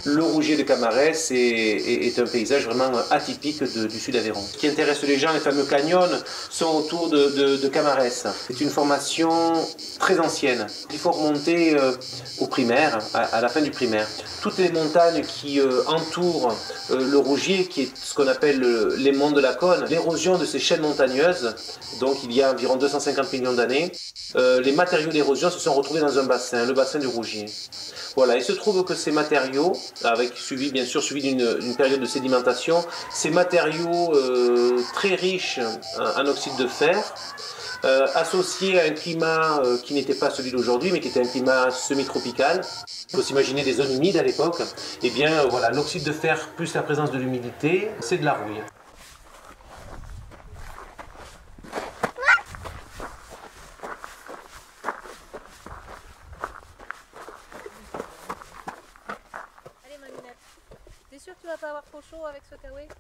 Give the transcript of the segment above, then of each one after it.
Le Rougier de Camarès est un paysage vraiment atypique du sud Aveyron. Ce qui intéresse les gens, les fameux canyons, sont autour de Camarès. C'est une formation très ancienne. Il faut remonter au primaire, à la fin du primaire. Toutes les montagnes qui entourent le Rougier, qui est ce qu'on appelle les monts de la Cône, l'érosion de ces chaînes montagneuses, donc il y a environ 250 millions d'années, les matériaux d'érosion se sont retrouvés dans un bassin, le bassin du Rougier. Voilà, il se trouve que ces matériaux, bien sûr suivi d'une période de sédimentation, ces matériaux très riches en oxyde de fer, associés à un climat qui n'était pas celui d'aujourd'hui, mais qui était un climat semi-tropical. Il faut s'imaginer des zones humides à l'époque. Et bien voilà, l'oxyde de fer plus la présence de l'humidité, c'est de la rouille. T'es sûr que tu vas pas avoir trop chaud avec ce kawaii? Non.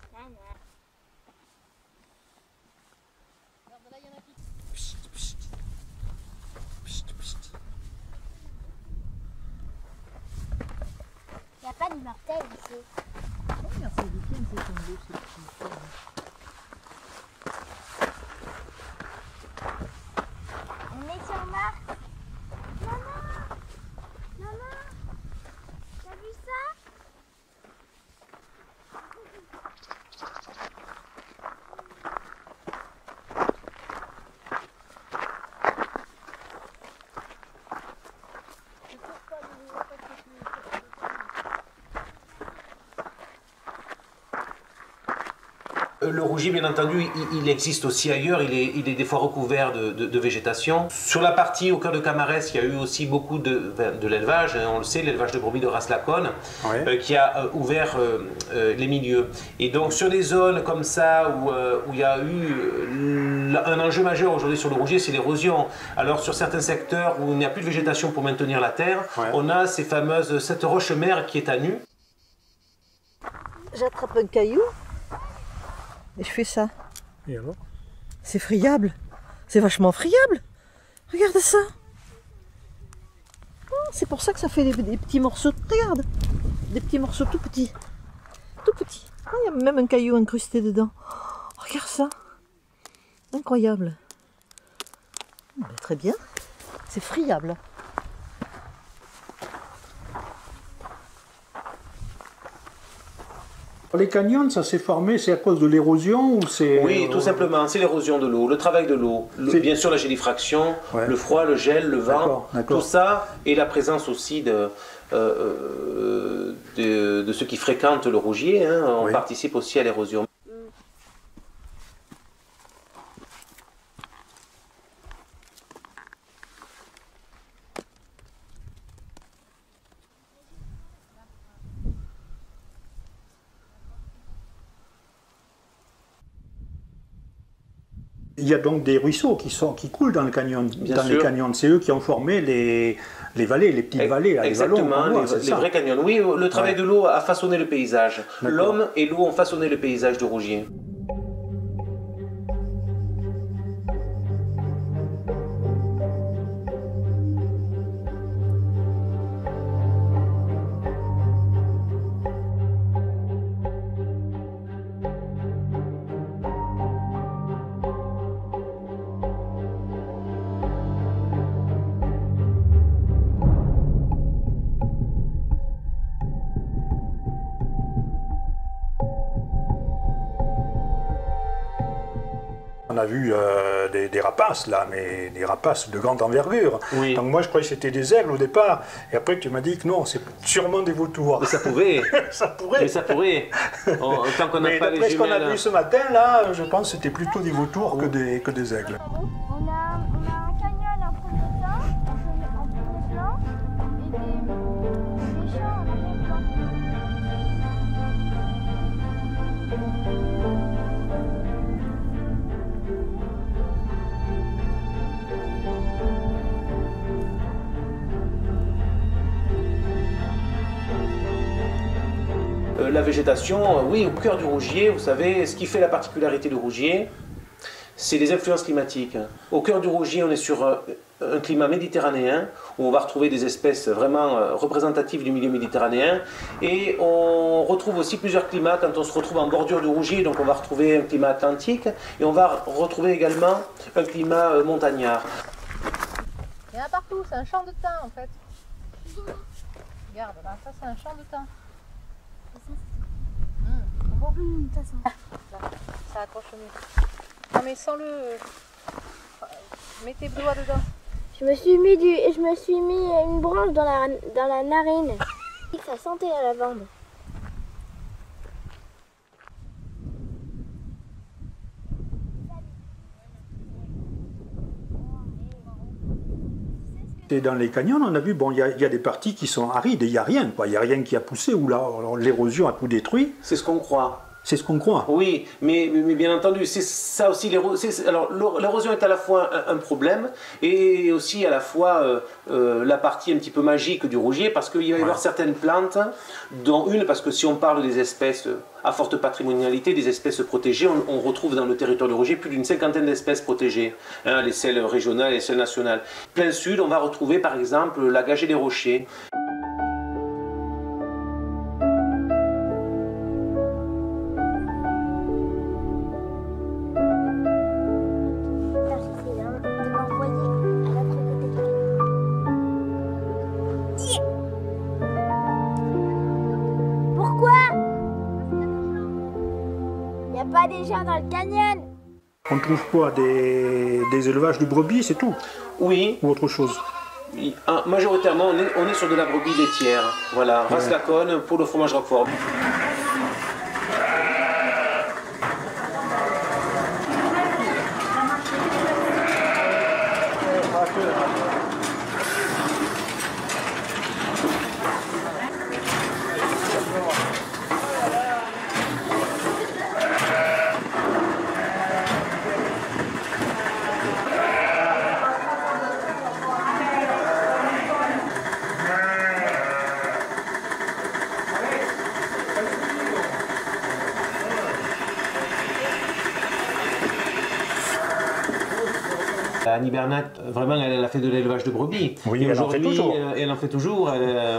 Regarde, là, il y en a qui... Il n'y a pas d'immortel ici. Regarde, c'est du film, c'est tombé, c'est petit. On est sur Mars. Maman, t'as vu ça? Le Rougier, bien entendu, il existe aussi ailleurs, il est des fois recouvert de végétation. Sur la partie au cœur de Camarès, il y a eu aussi beaucoup de l'élevage, on le sait, l'élevage de brebis de race Laconne, qui a ouvert les milieux. Et donc sur des zones comme ça, où il y a eu un enjeu majeur aujourd'hui sur le Rougier, c'est l'érosion. Alors sur certains secteurs où il n'y a plus de végétation pour maintenir la terre, on a cette roche mère qui est à nu. J'attrape un caillou et je fais ça. Et alors? C'est friable. C'est vachement friable. Regarde ça. Oh, c'est pour ça que ça fait des petits morceaux. Regarde. Des petits morceaux tout petits. Tout petits. Oh, il y a même un caillou incrusté dedans. Oh, regarde ça. Incroyable. Très bien. C'est friable. Les canyons, ça s'est formé, c'est à cause de l'érosion ou c'est... Oui, tout simplement, c'est l'érosion de l'eau, le travail de l'eau, bien sûr la gélification, le froid, le gel, le vent, tout ça, et la présence aussi de ceux qui fréquentent le Rougier, on participe aussi à l'érosion. Il y a donc des ruisseaux qui coulent dans le canyon, les canyons. C'est eux qui ont formé les vallées, les petites vallées. Exactement, les vrais canyons. Oui, le travail de l'eau a façonné le paysage. L'homme et l'eau ont façonné le paysage du Rougier. On a vu des rapaces là, mais des rapaces de grande envergure. Oui. Donc moi je croyais que c'était des aigles au départ, et après tu m'as dit que non, c'est sûrement des vautours. Mais ça pourrait. Ça pourrait. Mais ça pourrait. Tant qu'on n'a Mais pas les d'après ce qu'on a jumelles. vu ce matin là, je pense que c'était plutôt des vautours que des aigles. On a un canyon en premier temps, en premier plan, et des champs en deuxième plan. La végétation, oui, au cœur du Rougier, vous savez, ce qui fait la particularité du Rougier, c'est les influences climatiques. Au cœur du Rougier, on est sur un climat méditerranéen, où on va retrouver des espèces vraiment représentatives du milieu méditerranéen, et on retrouve aussi plusieurs climats quand on se retrouve en bordure du Rougier, donc on va retrouver un climat atlantique, et on va retrouver également un climat montagnard. Il y en a partout, c'est un champ de thym en fait. Regarde, là, ça c'est un champ de thym. Ça accroche mieux. Non mais sans-le. Mets tes doigts dedans. Je me suis mis une branche dans la narine. Ça sentait la lavande. Et dans les canyons, on a vu, bon, il y a des parties qui sont arides, et il n'y a rien, quoi. Il n'y a rien qui a poussé, ou là, l'érosion a tout détruit. C'est ce qu'on croit. C'est ce qu'on croit. Oui, mais bien entendu, c'est ça aussi. Alors l'érosion est à la fois un problème et aussi à la fois la partie un petit peu magique du Rougier, parce qu'il va y avoir certaines plantes, dont une, parce que si on parle des espèces à forte patrimonialité, des espèces protégées, on retrouve dans le territoire du Rougier plus d'une 50aine d'espèces protégées, hein, les celles régionales et les celles nationales. Plein sud, on va retrouver par exemple la gagée des rochers. Pas des gens dans le canyon. On trouve quoi, des élevages de brebis, c'est tout? Oui. Ou autre chose? Majoritairement, on est sur de la brebis laitière. Voilà, race Laconne pour le fromage Roquefort. Annie Bernat, vraiment, elle a fait de l'élevage de brebis. Oui, elle en fait toujours. Elle en fait toujours.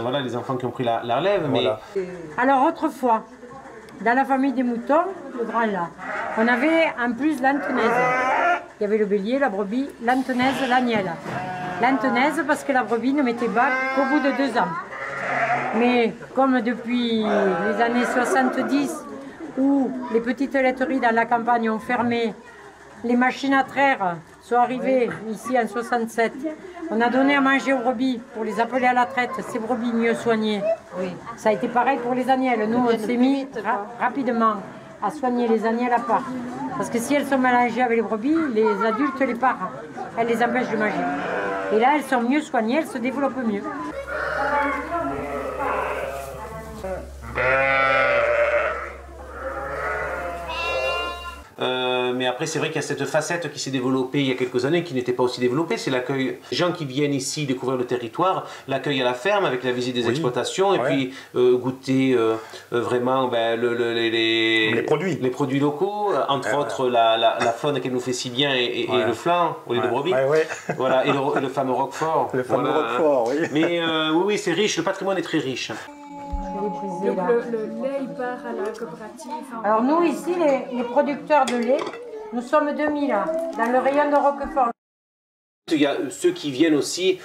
Voilà, les enfants qui ont pris la relève. Voilà. Mais... Alors autrefois, dans la famille des moutons, le grand là, on avait en plus l'antenaise. Il y avait le bélier, la brebis, l'antenaise, l'agnelle. L'antenaise parce que la brebis ne mettait bas qu'au bout de 2 ans. Mais comme depuis les années 70, où les petites laiteries dans la campagne ont fermé, les machines à traire sont arrivées ici en 67. On a donné à manger aux brebis pour les appeler à la traite, ces brebis mieux soignées. Oui. Ça a été pareil pour les agnelles. Nous, on s'est mis rapidement à soigner les agnelles à part. Parce que si elles sont mélangées avec les brebis, les adultes les parent. Elles les empêchent de manger. Et là, elles sont mieux soignées, elles se développent mieux. Mais après, c'est vrai qu'il y a cette facette qui s'est développée il y a quelques années, qui n'était pas aussi développée. C'est l'accueil. Les gens qui viennent ici découvrir le territoire, l'accueil à la ferme avec la visite des exploitations, et puis goûter vraiment les produits locaux, entre autres la faune qu'elle nous fait si bien et le flan au lait de brebis. Voilà, et le fameux Roquefort. Le fameux Roquefort, oui. Mais oui, c'est riche, le patrimoine est très riche. Donc le lait il part à la coopérative. Alors nous ici, les producteurs de lait, nous sommes 2000 dans le rayon de Roquefort. Il y a ceux qui viennent aussi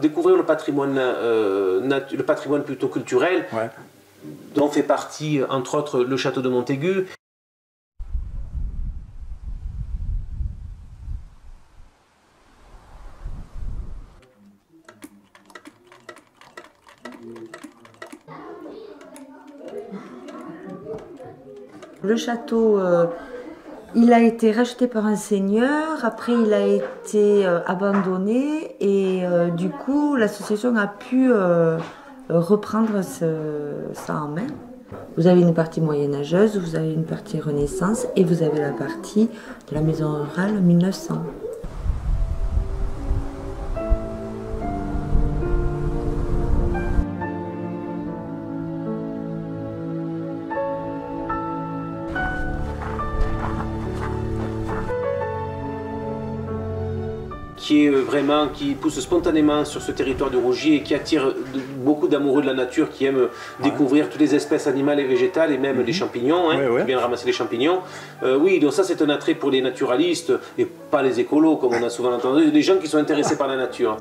découvrir le patrimoine plutôt culturel, dont fait partie entre autres le château de Montaigu. Le château, il a été racheté par un seigneur, après il a été abandonné et du coup l'association a pu reprendre ça en main. Vous avez une partie moyenâgeuse, vous avez une partie Renaissance et vous avez la partie de la maison rurale 1900. Qui pousse spontanément sur ce territoire de Rougy et qui attire beaucoup d'amoureux de la nature qui aiment découvrir toutes les espèces animales et végétales et même les champignons, qui viennent ramasser les champignons. Oui, donc ça c'est un attrait pour les naturalistes et pas les écolos comme on a souvent entendu, les gens qui sont intéressés par la nature.